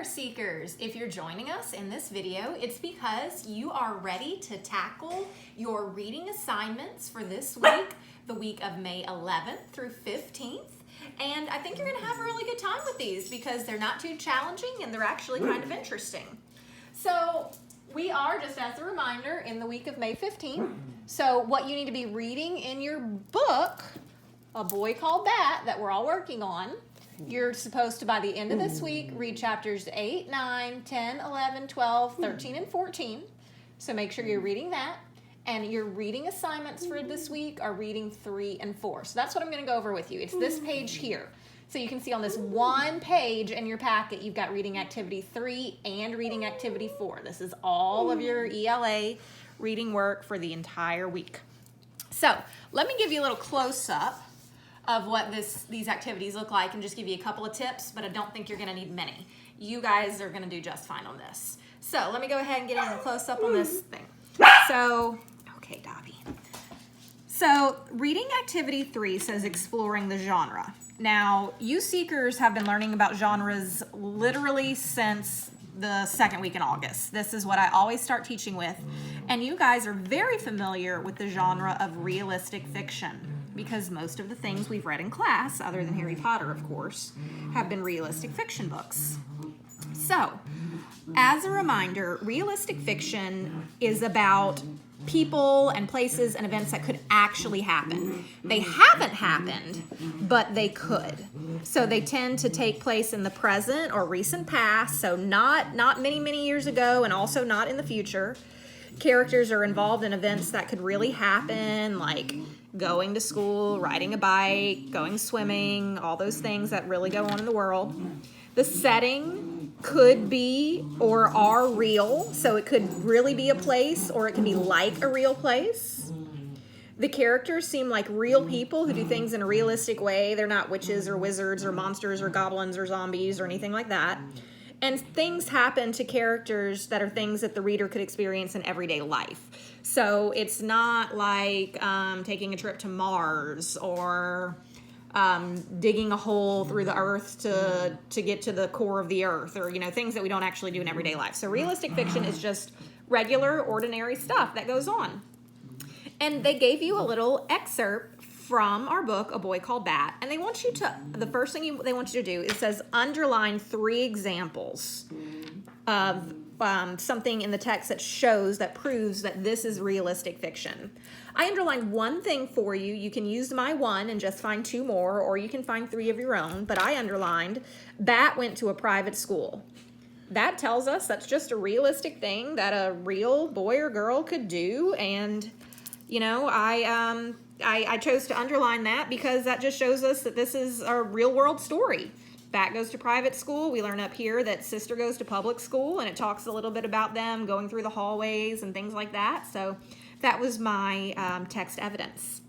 there, Seekers! If you're joining us in this video, it's because you are ready to tackle your reading assignments for this week, the week of May 11th through 15th. And I think you're going to have a really good time with these because they're not too challenging and they're actually kind of interesting. So we are, just as a reminder, in the week of May 15th. So what you need to be reading in your book, A Boy Called Bat, that we're all working on, you're supposed to, by the end of this week, read chapters 8, 9, 10, 11, 12, 13, and 14. So make sure you're reading that. And your reading assignments for this week are reading 3 and 4. So that's what I'm going to go over with you. It's this page here. So you can see on this one page in your packet, you've got reading activity 3 and reading activity 4. This is all of your ELA reading work for the entire week. So let me give you a little close-up of what these activities look like and just give you a couple of tips, but I don't think you're going to need many. You guys are going to do just fine on this. So let me go ahead and get in a close-up on this thing. So, okay, Dobby. So reading activity 3 says exploring the genre. Now, you Seekers have been learning about genres literally since the second week in August. This is what I always start teaching with. And you guys are very familiar with the genre of realistic fiction because most of the things we've read in class, other than Harry Potter, of course, have been realistic fiction books. So, as a reminder, realistic fiction is about people and places and events that could actually happen. They haven't happened, but they could. So they tend to take place in the present or recent past, so not many, many years ago and also not in the future. Characters are involved in events that could really happen, like going to school, riding a bike, going swimming, all those things that really go on in the world. The setting could be or are real, so it could really be a place or it could be like a real place. The characters seem like real people who do things in a realistic way. They're not witches or wizards or monsters or goblins or zombies or anything like that. And things happen to characters that are things that the reader could experience in everyday life. So it's not like taking a trip to Mars or digging a hole through the earth to get to the core of the earth, or things that we don't actually do in everyday life. So realistic fiction is just regular, ordinary stuff that goes on. And they gave you a little excerpt from our book, A Boy Called Bat, and they want you to, the first thing they want you to do, it says underline 3 examples of something in the text that proves that this is realistic fiction. I underlined one thing for you. You can use my one and just find 2 more, or you can find 3 of your own, but I underlined, Bat went to a private school. That tells us that's just a realistic thing that a real boy or girl could do, and, I chose to underline that because that just shows us that this is a real world story. Bat goes to private school. We learn up here that Sister goes to public school, and it talks a little bit about them going through the hallways and things like that. So that was my text evidence.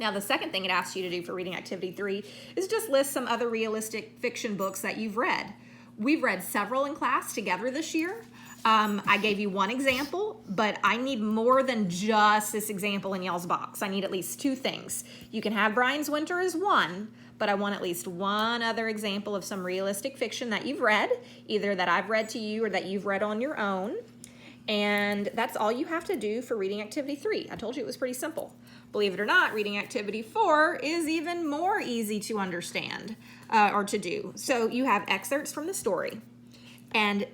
Now, the second thing it asks you to do for reading activity 3 is just list some other realistic fiction books that you've read. We've read several in class together this year. I gave you one example, but I need more than just this example in y'all's box. I need at least 2 things. You can have Brian's Winter as one, but I want at least one other example of some realistic fiction that you've read, either that I've read to you or that you've read on your own. And that's all you have to do for reading activity 3. I told you it was pretty simple. Believe it or not, reading activity 4 is even more easy to understand or to do. So you have excerpts from the story, and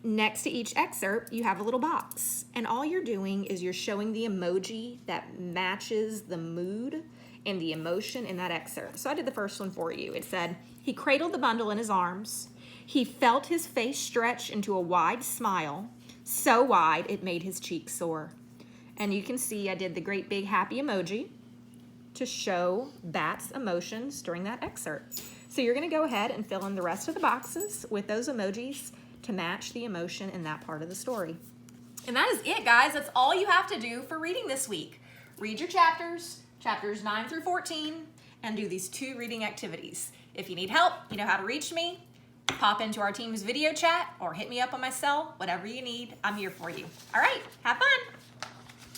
next to each excerpt, you have a little box. And all you're doing is you're showing the emoji that matches the mood and the emotion in that excerpt. So I did the first one for you. It said, he cradled the bundle in his arms. He felt his face stretch into a wide smile, so wide it made his cheeks sore. And you can see I did the great big happy emoji to show Bat's emotions during that excerpt. So you're going to go ahead and fill in the rest of the boxes with those emojis to match the emotion in that part of the story. And that is it, guys. That's all you have to do for reading this week. Read your chapters 9 through 14, and do these 2 reading activities. If you need help, you know how to reach me. Pop into our team's video chat or hit me up on my cell. Whatever you need, I'm here for you. All right, have fun.